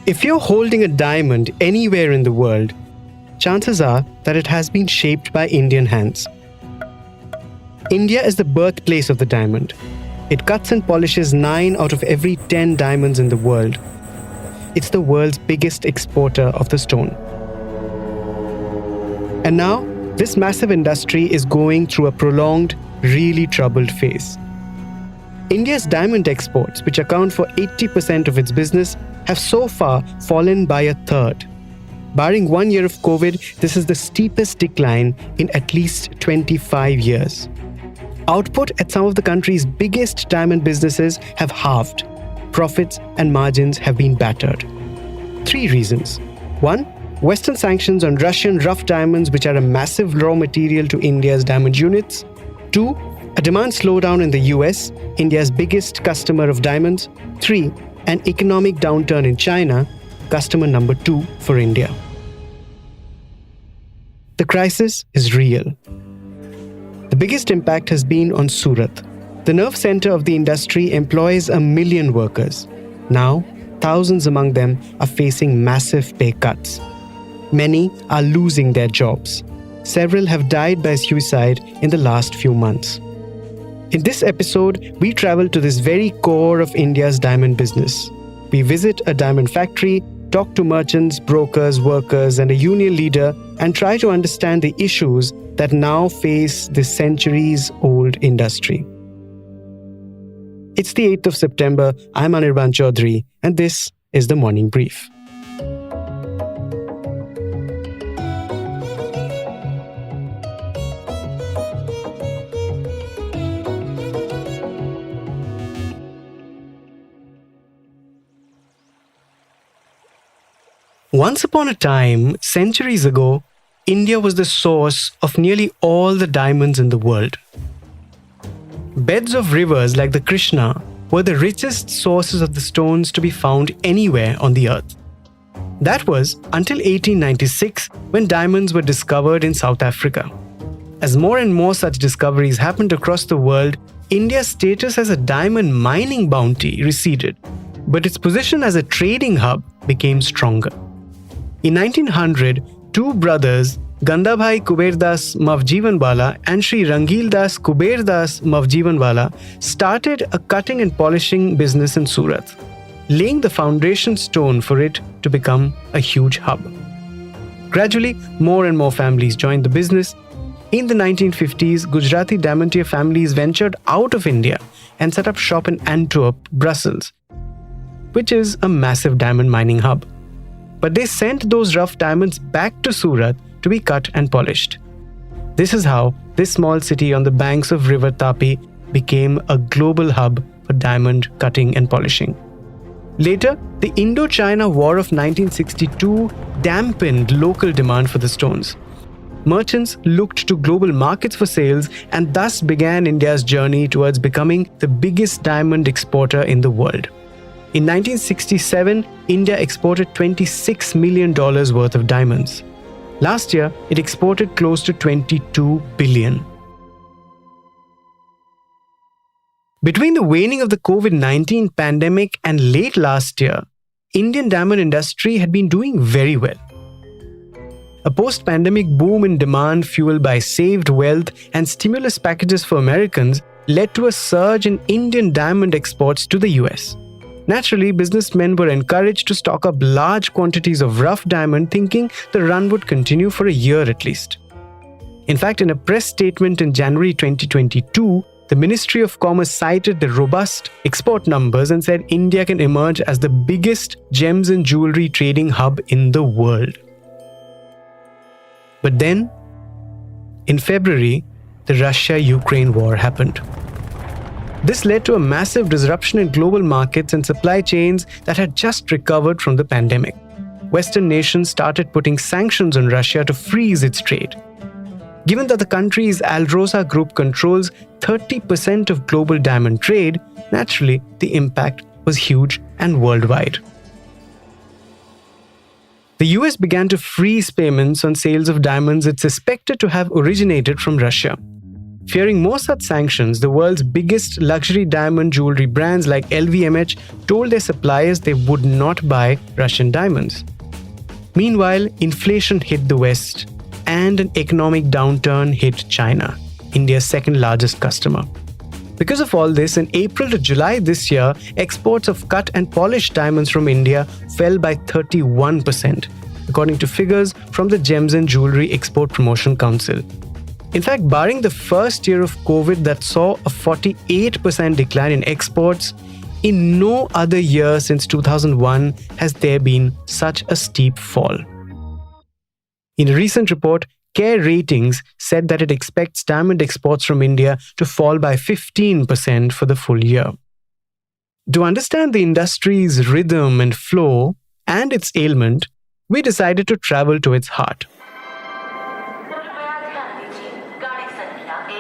If you're holding a diamond anywhere in the world, chances are that it has been shaped by Indian hands. India is the birthplace of the diamond. It cuts and polishes 9 out of every 10 diamonds in the world. It's the world's biggest exporter of the stone. And now, this massive industry is going through a prolonged, really troubled phase. India's diamond exports, which account for 80% of its business, have so far fallen by a third. Barring 1 year of COVID, this is the steepest decline in at least 25 years. Output at some of the country's biggest diamond businesses have halved. Profits and margins have been battered. 3 reasons. 1. Western sanctions on Russian rough diamonds, which are a massive raw material to India's diamond units. 2. A demand slowdown in the US, India's biggest customer of diamonds. 3. An economic downturn in China, customer number 2 for India. The crisis is real. The biggest impact has been on Surat. The nerve center of the industry employs 1 million workers. Now, thousands among them are facing massive pay cuts. Many are losing their jobs. Several have died by suicide in the last few months. In this episode, we travel to this very core of India's diamond business. We visit a diamond factory, talk to merchants, brokers, workers, and a union leader, and try to understand the issues that now face this centuries-old industry. It's the 8th of September. I'm Anirban Chaudhary, and this is the Morning Brief. Once upon a time, centuries ago, India was the source of nearly all the diamonds in the world. Beds of rivers like the Krishna were the richest sources of the stones to be found anywhere on the earth. That was until 1896, when diamonds were discovered in South Africa. As more and more such discoveries happened across the world, India's status as a diamond mining bounty receded, but its position as a trading hub became stronger. In 1900, 2 brothers, Gandhabhai Kuberdas Mavjivanwala and Sri Rangildas Kuberdas Mavjivanwala, started a cutting and polishing business in Surat, laying the foundation stone for it to become a huge hub. Gradually, more and more families joined the business. In the 1950s, Gujarati diamantier families ventured out of India and set up shop in Antwerp, Brussels, which is a massive diamond mining hub. But they sent those rough diamonds back to Surat to be cut and polished. This is how this small city on the banks of River Tapi became a global hub for diamond cutting and polishing. Later, the Indo-China War of 1962 dampened local demand for the stones. Merchants looked to global markets for sales, and thus began India's journey towards becoming the biggest diamond exporter in the world. In 1967, India exported $26 million worth of diamonds. Last year, it exported close to $22 billion. Between the waning of the COVID-19 pandemic and late last year, Indian diamond industry had been doing very well. A post-pandemic boom in demand fueled by saved wealth and stimulus packages for Americans led to a surge in Indian diamond exports to the US. Naturally, businessmen were encouraged to stock up large quantities of rough diamond, thinking the run would continue for a year at least. In fact, in a press statement in January 2022, the Ministry of Commerce cited the robust export numbers and said India can emerge as the biggest gems and jewelry trading hub in the world. But then, in February, the Russia-Ukraine war happened. This led to a massive disruption in global markets and supply chains that had just recovered from the pandemic. Western nations started putting sanctions on Russia to freeze its trade. Given that the country's Alrosa Group controls 30% of global diamond trade, naturally, the impact was huge and worldwide. The US began to freeze payments on sales of diamonds it suspected to have originated from Russia. Fearing more such sanctions, the world's biggest luxury diamond jewelry brands like LVMH told their suppliers they would not buy Russian diamonds. Meanwhile, inflation hit the West and an economic downturn hit China, India's second largest customer. Because of all this, in April to July this year, exports of cut and polished diamonds from India fell by 31%, according to figures from the Gems and Jewelry Export Promotion Council. In fact, barring the first year of COVID that saw a 48% decline in exports, in no other year since 2001 has there been such a steep fall. In a recent report, CARE Ratings said that it expects diamond exports from India to fall by 15% for the full year. To understand the industry's rhythm and flow and its ailment, we decided to travel to its heart.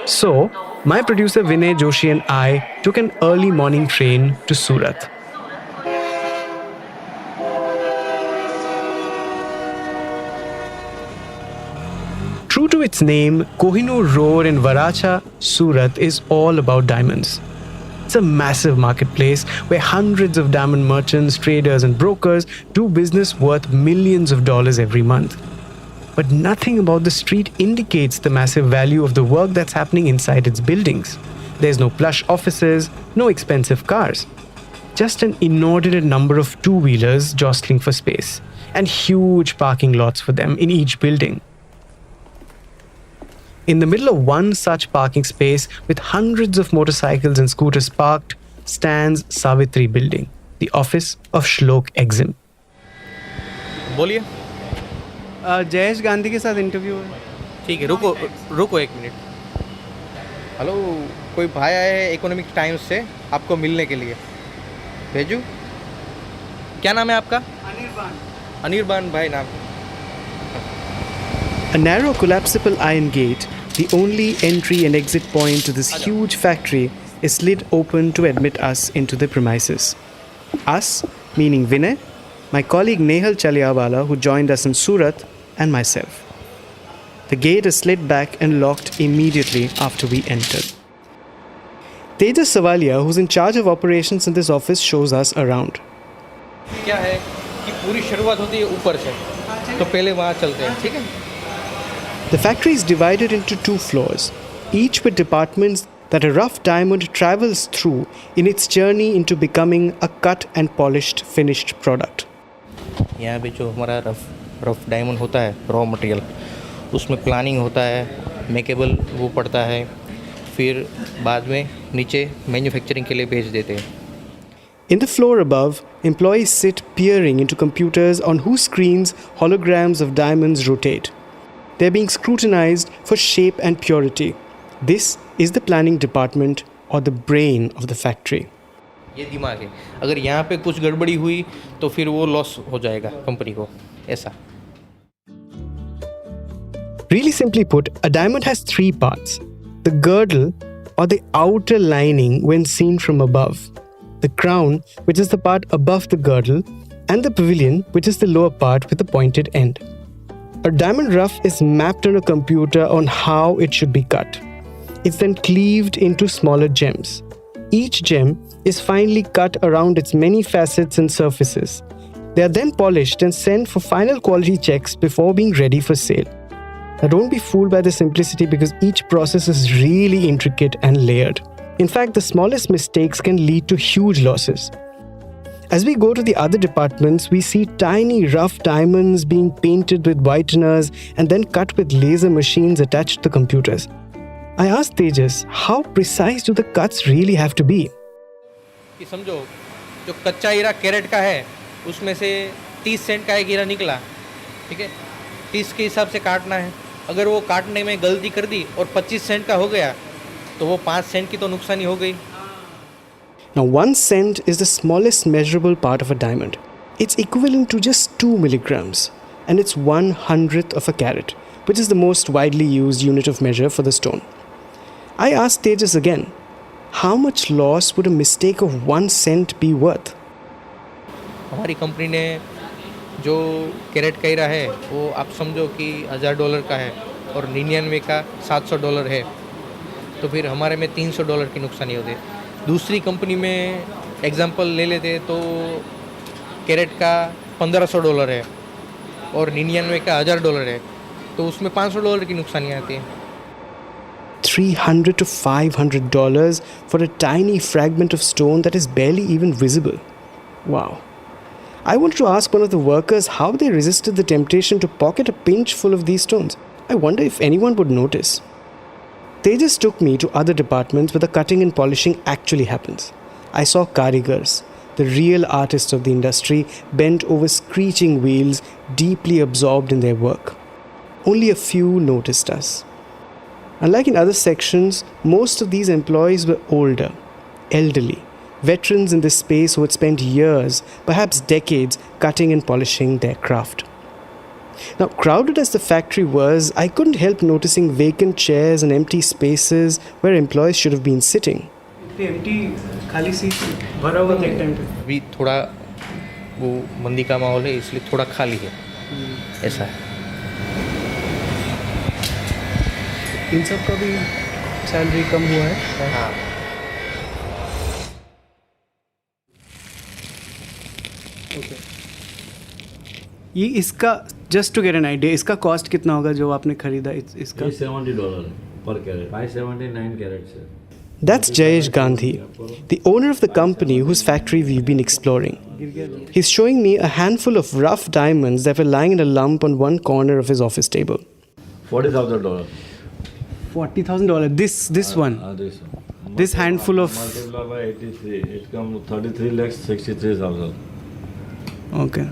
So, my producer Vinay Joshi and I took an early morning train to Surat. True to its name, Kohinoor Road in Varacha, Surat is all about diamonds. It's a massive marketplace where hundreds of diamond merchants, traders and brokers do business worth millions of dollars every month. But nothing about the street indicates the massive value of the work that's happening inside its buildings. There's no plush offices, no expensive cars. Just an inordinate number of two-wheelers jostling for space, and huge parking lots for them in each building. In the middle of one such parking space with hundreds of motorcycles and scooters parked stands Savitri Building, the office of Shlok Exim. बोलिए। जयेश गांधी के साथ interview है। ठीक है, रुको एक minute. Hello, कोई भाई आए हैं इकोनॉमिक टाइम्स से आपको मिलने के लिए। भेजू? क्या नाम है आपका? अनिर्बान भाई नाम। A narrow collapsible iron gate, the only entry and exit point to this huge factory, is slid open to admit us into the premises. Us, meaning Vinay, my colleague Nehal Chaliawala, who joined us in Surat, and myself. The gate is slid back and locked immediately after we entered. Tejas Savalia, who's in charge of operations in this office, shows us around. क्या है कि पूरी शुरुआत होती है ऊपर से, तो पहले वहाँ चलते हैं, ठीक है? The factory is divided into two floors, each with departments that a rough diamond travels through in its journey into becoming a cut and polished finished product. यहाँ पे जो हमारा रफ डायमंड होता है, रॉ मटेरियल, उसमें planning होता है, मेकेबल वो पड़ता है, फिर बाद में नीचे मैन्युफैक्चरिंग के लिए भेज देते हैं. In the floor above, employees sit peering into computers on whose screens holograms of diamonds rotate. They're being scrutinized for shape and purity. This is the planning department or the brain of the factory. ये दिमाग है. अगर यहाँ पे कुछ गड़बड़ी हुई तो फिर वो लॉस हो जाएगा कंपनी को, ऐसा. Really simply put, a diamond has three parts. The girdle or the outer lining when seen from above. The crown, which is the part above the girdle, and the pavilion, which is the lower part with the pointed end. A diamond rough is mapped on a computer on how it should be cut. It's then cleaved into smaller gems. Each gem is finely cut around its many facets and surfaces. They are then polished and sent for final quality checks before being ready for sale. Now don't be fooled by the simplicity because each process is really intricate and layered. In fact, the smallest mistakes can lead to huge losses. As we go to the other departments, we see tiny rough diamonds being painted with whiteners and then cut with laser machines attached to the computers. I asked Tejas, how precise do the cuts really have to be? कि समझो जो कच्चा हीरा carat का है उसमें से 30 Saint का एक हीरा निकला, ठीक है, 30 के हिसाब से काटना है. अगर वो काटने में गलती कर दी और 25 सेंट का हो गया तो वो 5 सेंट की तो नुकसानी हो गई. Now 1 cent is the smallest measurable part of a diamond. It's equivalent to just 2 milligrams and it's 1/100th of a carat, which is the most widely used unit of measure for the stone. I asked Tejas again, how much loss would a mistake of 1 cent be worth? हमारी company ने जो carat का हीरा है वो आप समझो कि $1000 का है और $99 का $700 है. तो फिर हमारे में $300 की नुकसानी होती है। दूसरी कंपनी में एग्जांपल ले लेते तो कैरेट का $1500 है और 99 का $1000 है, तो उसमें $500 की नुकसानी आती है। $300 to $500 for a tiny fragment of stone that is barely even visible. Wow. I wanted to ask one of the workers how they resisted the temptation to pocket a pinch full of these stones. I wonder if anyone would notice. They just took me to other departments where the cutting and polishing actually happens. I saw karigars, the real artists of the industry, bent over screeching wheels, deeply absorbed in their work. Only a few noticed us. Unlike in other sections, most of these employees were older, elderly, veterans in this space who had spent years, perhaps decades, cutting and polishing their craft. Now, crowded as the factory was, I couldn't help noticing vacant chairs and empty spaces where employees should have been sitting. अभी थोड़ा वो मंदी का माहौल है, इसलिए थोड़ा खाली है, ऐसा है। इन सब का भी सैलरी कम हुआ है। हाँ, ये इसका just to get an idea, इसका कॉस्ट कितना होगा जो आपने खरीदा इसका? $70 per carat, 579 carats है। That's Jayesh Gandhi, the owner of the company whose factory we've been exploring. He's showing me a handful of rough diamonds that were lying in a lump on one corner of his office table. $40,000. $40,000. This one. This one. This handful of. Multiply by 83, it comes 33,63,000. Okay.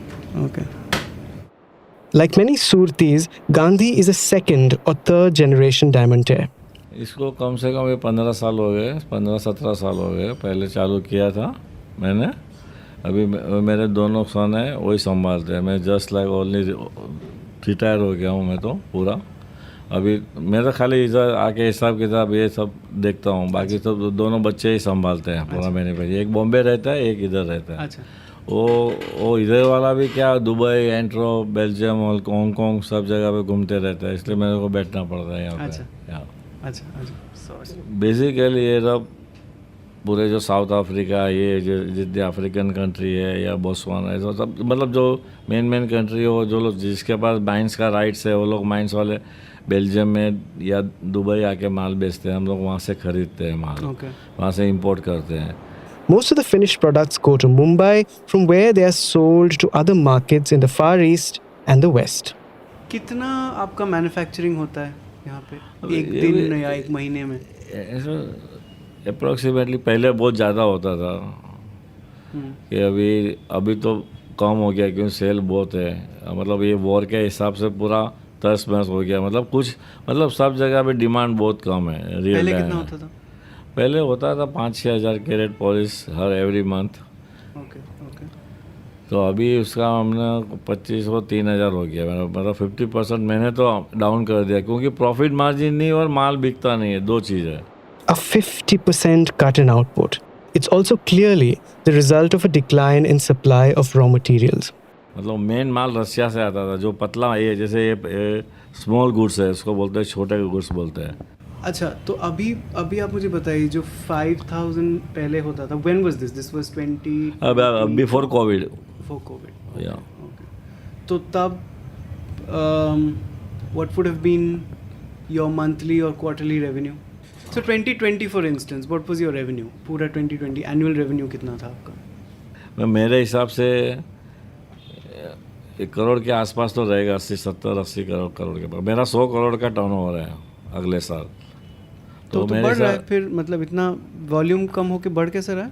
Like many Surtis, Gandhi is a second or third generation diamantaire. इसको कम से कम ये 15 साल हो गए, 15-17 साल हो गए। पहले चालू किया था मैंने, अभी मेरे दोनों सन हैं वही संभालते हैं। मैं जस्ट लाइक ओनली रिटायर हो गया हूँ मैं तो पूरा। अभी मेरा खाली इधर आके हिसाब किताब ये सब देखता हूँ, बाकी सब दोनों बच्चे ही संभालते हैं पूरा मैंने पे। एक बॉम्बे रहता है, एक इधर रहता है। अच्छा। वो इधर वाला भी क्या दुबई, एंट्रो, बेल्जियम, हांगकांग सब जगह पे घूमते रहता है, इसलिए मेरे को बैठना पड़ता है यहाँ पे। अच्छा। बेसिकली ये सब पूरे जो साउथ अफ्रीका, ये जो जितने अफ्रीकन कंट्री है या बोस्वाना है, सब मतलब जो मेन कंट्री हो, जो लोग जिसके पास माइंस का राइट्स है, वो लोग माइंस वाले बेल्जियम में या दुबई आके माल बेचते हैं। हम लोग वहाँ से खरीदते हैं माल, वहाँ से इंपोर्ट करते हैं। Most of the finished products go to Mumbai, from where they are sold to other markets in the Far East and the West. कितना आपका मैन्युफैक्चरिंग होता है यहाँ पे एक दिन या एक महीने में? अप्रोक्सीमेटली पहले बहुत ज़्यादा होता था कि अभी तो कम हो गया क्योंकि सेल बहुत है। मतलब ये वॉर के हिसाब से पूरा तहस महस हो गया। मतलब सब जगह पे डिमांड बहुत कम है। पहले कितना होता था? पहले होता था 5-6 हज़ार कैरेट पॉलिश हर एवरी मंथ। ओके। तो अभी उसका हमने 2500-3000 हो गया। मतलब 50% मैंने तो डाउन कर दिया क्योंकि प्रॉफिट मार्जिन नहीं और माल बिकता नहीं है, दो चीज़ है। A 50% cut in output. It's also clearly the result of a decline in supply of raw materials. मतलब मेन माल रशिया से आता था, जो पतला ये जैसे ये स्मॉल गुड्स है, उसको बोलते हैं छोटे गुड्स बोलते हैं। अच्छा, तो अभी आप मुझे बताइए जो 5000 पहले होता था, when was this? This was 20 before Covid. या तो तब what would have been your monthly or quarterly revenue? So 2020 for instance, what was your revenue? पूरा 2020 annual revenue कितना था आपका? मेरे हिसाब से 1 करोड़ के आसपास तो रहेगा, 80 करोड़ के पास। मेरा 100 करोड़ का टर्नओवर है अगले साल। तो बढ़ रहा है फिर, मतलब इतना वॉल्यूम कम होके बढ़ कैसे रहा है?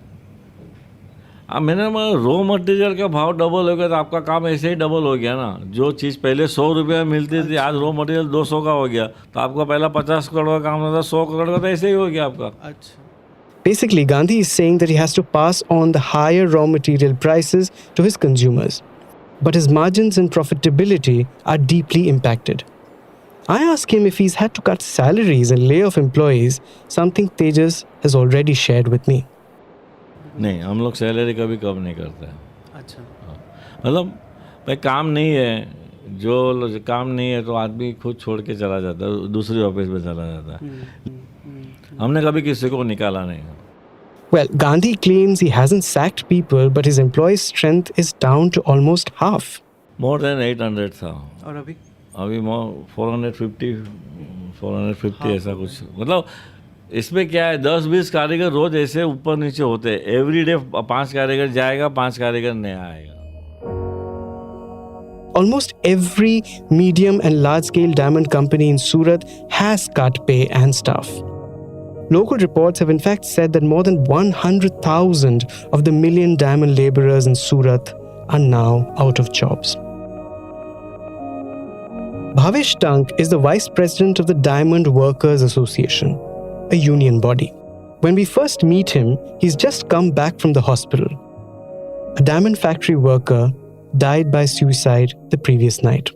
मैंने रॉ मटेरियल का भाव डबल हो गया तो आपका काम ऐसे ही डबल हो गया ना। जो चीज़ पहले 100 रुपये में मिलती थी, आज रॉ मटेरियल 200 का हो गया, तो आपका पहला 50 करोड़ का काम होता था, 100 करोड़ का तो ऐसे ही हो गया आपका। अच्छा। Basically, Gandhi is saying that he has to pass on the higher raw material prices to his consumers, but his margins and profitability are deeply impacted. I ask him if he's had to cut salaries and lay off employees, something Tejas has already shared with me. नहीं, हम लोग salary कभी कम नहीं करते हैं। अच्छा। मतलब भाई काम नहीं है, जो काम नहीं है तो आदमी खुद छोड़ के चला जाता है, दूसरी ऑफिस में चला जाता है। हमने कभी किसी को निकाला नहीं. Well, Gandhi claims he hasn't sacked people, but his employees' strength is down to almost half. More than 800 था. और अभी अभी 450 ऐसा कुछ. मतलब इसमें क्या है, 10-20 कारीगर रोज ऐसे ऊपर नीचे होते हैं. एवरी डे 5 कारीगर जाएगा, 5 कारीगर नया आएगा. Almost every medium and large scale diamond company in Surat has cut pay and staff. Local reports have in fact said that more than 100,000 of the million diamond laborers in Surat are now out of jobs. Bhavesh Tank is the vice president of the Diamond Workers Association, a union body. When we first meet him, he's just come back from the hospital. A diamond factory worker died by suicide the previous night.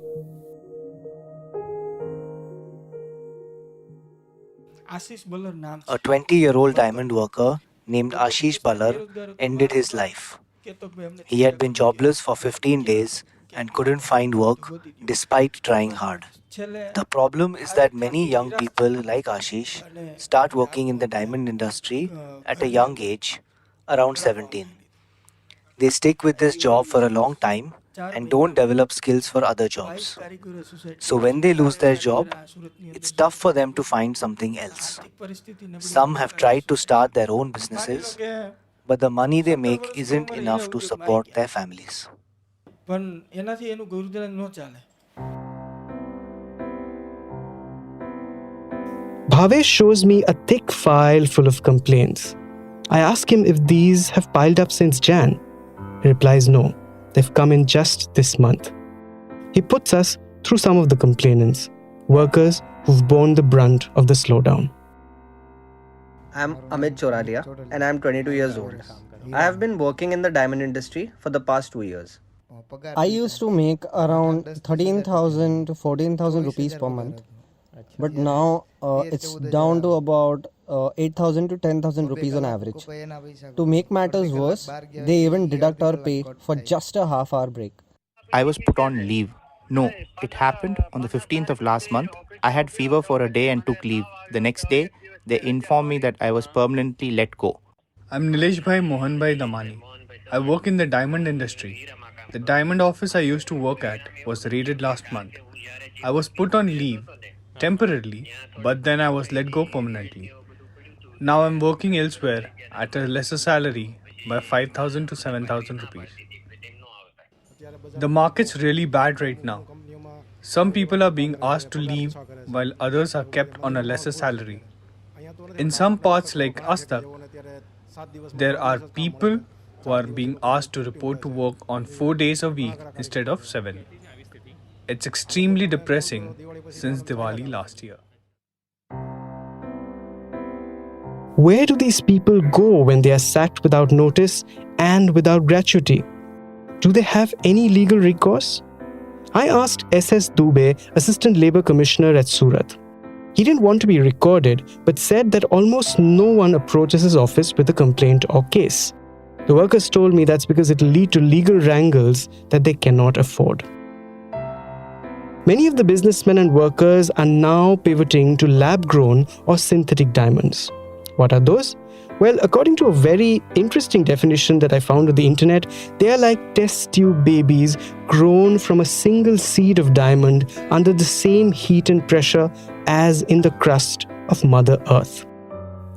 A 20-year-old diamond worker named Ashish Balar ended his life. He had been jobless for 15 days and couldn't find work despite trying hard. The problem is that many young people like Ashish start working in the diamond industry at a young age, around 17. They stick with this job for a long time and don't develop skills for other jobs. So when they lose their job, it's tough for them to find something else. Some have tried to start their own businesses, but the money they make isn't enough to support their families. Bhavesh shows me a thick file full of complaints. I ask him if these have piled up since Jan. He replies no, they've come in just this month. He puts us through some of the complainants, workers who've borne the brunt of the slowdown. I'm Amit Choralia and I'm 22 years old. I have been working in the diamond industry for the past 2 years. I used to make around 13,000 to 14,000 rupees per month. But now it's down to about 8,000 to 10,000 rupees on average. To make matters worse, they even deduct our pay for just a half-hour break. I was put on leave. No, it happened on the 15th of last month. I had fever for a day and took leave. The next day, they informed me that I was permanently let go. I'm Nilesh Bhai Mohan Bhai Damani. I work in the diamond industry. The diamond office I used to work at was raided last month. I was put on leave temporarily, but then I was let go permanently. Now I'm working elsewhere at a lesser salary by 5,000 to 7,000 rupees. The market's really bad right now. Some people are being asked to leave while others are kept on a lesser salary. In some parts like Astak, there are people who are being asked to report to work on 4 days a week instead of 7. It's extremely depressing since Diwali last year. Where do these people go when they are sacked without notice and without gratuity? Do they have any legal recourse? I asked S.S. Dubey, Assistant Labour Commissioner at Surat. He didn't want to be recorded, but said that almost no one approaches his office with a complaint or case. The workers told me that's because it will lead to legal wrangles that they cannot afford. Many of the businessmen and workers are now pivoting to lab-grown or synthetic diamonds. What are those? Well, according to a very interesting definition that I found on the internet, they are like test tube babies grown from a single seed of diamond under the same heat and pressure as in the crust of Mother Earth.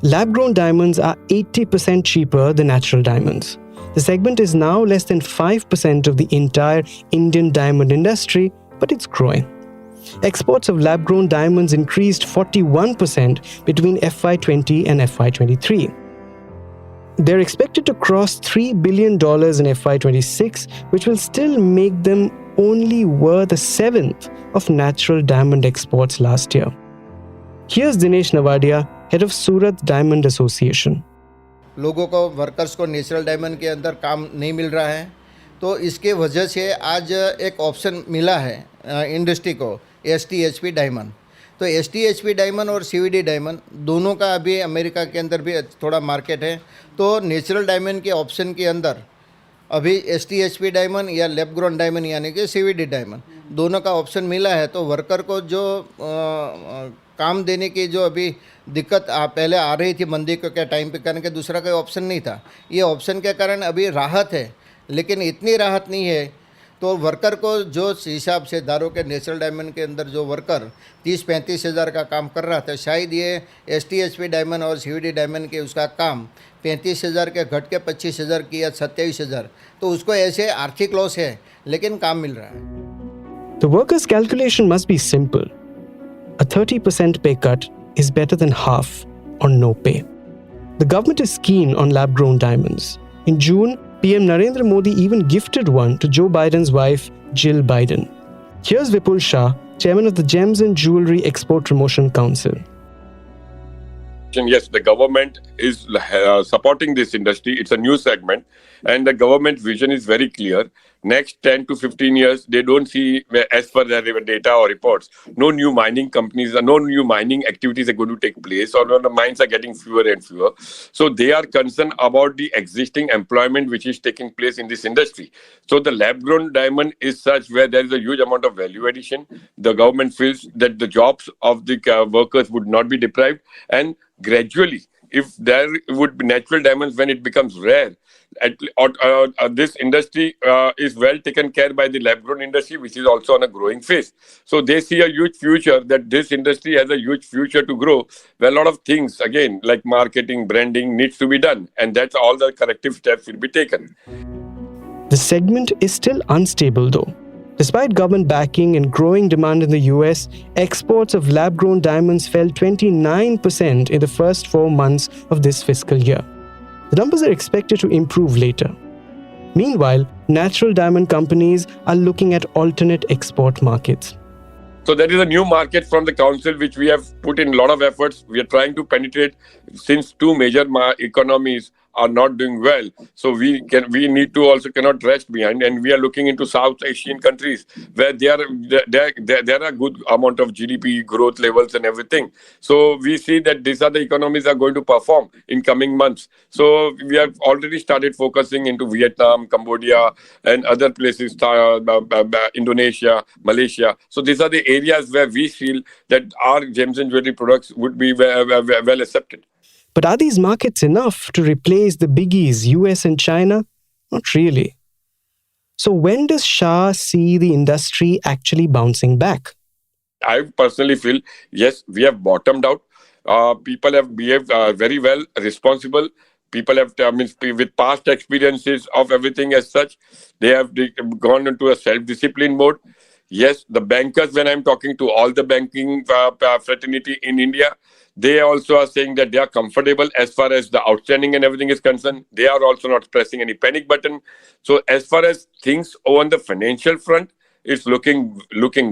Lab-grown diamonds are 80% cheaper than natural diamonds. The segment is now less than 5% of the entire Indian diamond industry, but it's growing. Exports of lab-grown diamonds increased 41% between FY20 and FY23. They're expected to cross $3 billion in FY26, which will still make them only worth a seventh of natural diamond exports last year. Here's Dinesh Navadia, head of Surat Diamond Association. लोगों को workers को natural diamond के अंदर काम नहीं मिल रहा है, तो इसके वजह से आज एक ऑप्शन मिला है इंडस्ट्री को STHP डायमंड. तो STHP डायमंड और CVD डायमंड दोनों का अभी अमेरिका के अंदर भी थोड़ा मार्केट है. तो नेचुरल डायमंड के ऑप्शन के अंदर अभी STHP डायमंड या लैब ग्रोन डायमंड यानी कि CVD डायमंड दोनों का ऑप्शन मिला है। तो वर्कर को जो काम देने की जो अभी दिक्कत पहले आ रही थी मंदी के टाइम पे, कारण के दूसरा कोई ऑप्शन नहीं था, ये ऑप्शन के कारण अभी राहत है, लेकिन इतनी राहत नहीं है। तो वर्कर को जो हिसाब से दारू के नेचुरल डायमंड के अंदर जो वर्कर 30-35 हज़ार का काम कर रहा था, शायद ये STHP डायमंड और CVD डायमंड के उसका काम 35 हज़ार के घट के 25 हज़ार की या 27 हज़ार, तो उसको ऐसे आर्थिक लॉस है, लेकिन काम मिल रहा है। The workers' calculation must be simple. A 30% pay cut is better than half or no pay. The government is keen on lab-grown diamonds. In June, PM Narendra Modi even gifted one to Joe Biden's wife, Jill Biden. Here's Vipul Shah, chairman of the Gems and Jewelry Export Promotion Council. Yes, the government is supporting this industry. It's a new segment, and the government vision is very clear. Next 10 to 15 years, they don't see, as per their data or reports, no new mining companies, no new mining activities are going to take place, or the mines are getting fewer and fewer. So they are concerned about the existing employment which is taking place in this industry. So the lab-grown diamond is such where there is a huge amount of value addition. The government feels that the jobs of the workers would not be deprived, and gradually, if there would be natural diamonds when it becomes rare, this industry is well taken care by the lab-grown industry, which is also on a growing phase. So they see a huge future, that this industry has a huge future to grow, where a lot of things, again, like marketing, branding, needs to be done. And that's all the corrective steps will be taken. The segment is still unstable though. Despite government backing and growing demand in the US, exports of lab-grown diamonds fell 29% in the first 4 months of this fiscal year. The numbers are expected to improve later. Meanwhile, natural diamond companies are looking at alternate export markets. So there is a new market from the council which we have put in a lot of efforts. We are trying to penetrate, since two major economies are not doing well. So we need to also cannot rest behind, and we are looking into South Asian countries where there are good amount of GDP growth levels and everything. So we see that these are the economies are going to perform in coming months. So we have already started focusing into Vietnam, Cambodia, and other places, Indonesia, Malaysia. So these are the areas where we feel that our gems and jewelry products would be well accepted. But are these markets enough to replace the biggies, US and China? Not really. So when does Shah see the industry actually bouncing back? I personally feel, yes, we have bottomed out. People have behaved very well, responsible. People have, with past experiences of everything as such, they have gone into a self-discipline mode. Yes, the bankers, when I'm talking to all the banking fraternity in India, they also are saying that they are comfortable as far as the outstanding and everything is concerned. They are also not pressing any panic button. So as far as things on the financial front, it's looking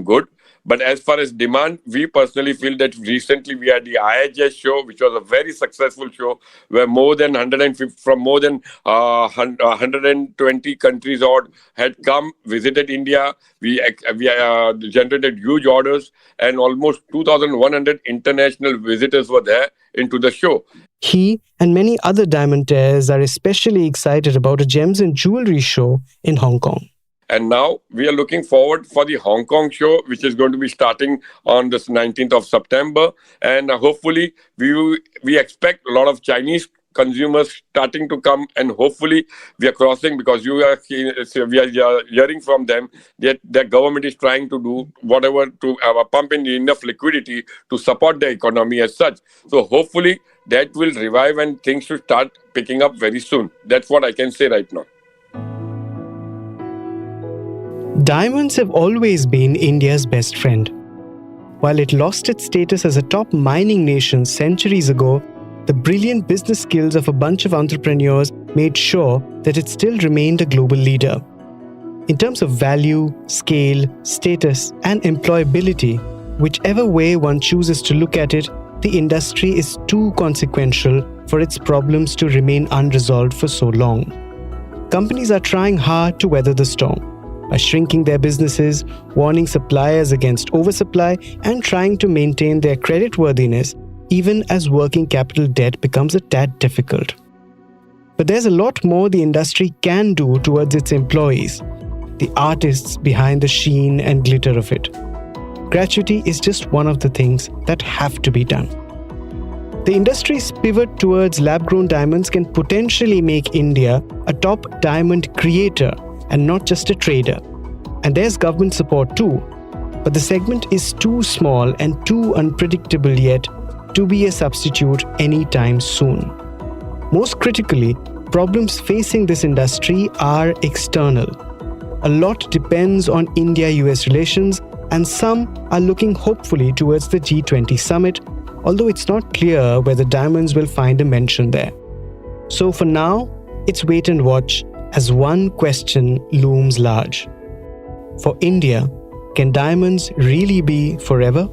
good. But as far as demand, we personally feel that recently we had the IHS show, which was a very successful show, where more than 120 countries odd had come, visited India. We generated huge orders, and almost 2,100 international visitors were there into the show. He and many other diamandaires are especially excited about a gems and jewelry show in Hong Kong. And now we are looking forward for the Hong Kong show, which is going to be starting on this 19th of September. And hopefully we expect a lot of Chinese consumers starting to come, and hopefully we are crossing, because we are hearing from them that the government is trying to do whatever to pump in enough liquidity to support the economy as such. So hopefully that will revive and things should start picking up very soon. That's what I can say right now. Diamonds have always been India's best friend. While it lost its status as a top mining nation centuries ago, the brilliant business skills of a bunch of entrepreneurs made sure that it still remained a global leader. In terms of value, scale, status, and employability, whichever way one chooses to look at it, the industry is too consequential for its problems to remain unresolved for so long. Companies are trying hard to weather the storm by shrinking their businesses, warning suppliers against oversupply, and trying to maintain their creditworthiness even as working capital debt becomes a tad difficult. But there's a lot more the industry can do towards its employees, the artists behind the sheen and glitter of it. Gratuity is just one of the things that have to be done. The industry's pivot towards lab-grown diamonds can potentially make India a top diamond creator and not just a trader. And there's government support too, but the segment is too small and too unpredictable yet to be a substitute anytime soon. Most critically, problems facing this industry are external. A lot depends on India-US relations, and some are looking hopefully towards the G20 summit, although it's not clear whether diamonds will find a mention there. So for now, it's wait and watch as one question looms large. For India, can diamonds really be forever?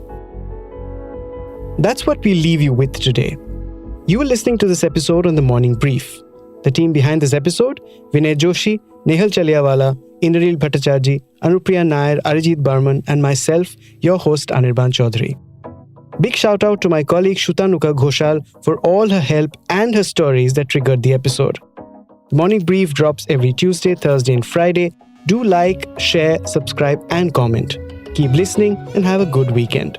That's what we leave you with today. You were listening to this episode on The Morning Brief. The team behind this episode, Vinay Joshi, Nehal Chaliawala, Indrajit Bhattacharjee, Anupriya Nair, Arijit Barman, and myself, your host Anirban Chaudhary. Big shout out to my colleague Shutanuka Ghoshal for all her help and her stories that triggered the episode. The Morning Brief drops every Tuesday, Thursday, and Friday. Do like, share, subscribe, and comment. Keep listening and have a good weekend.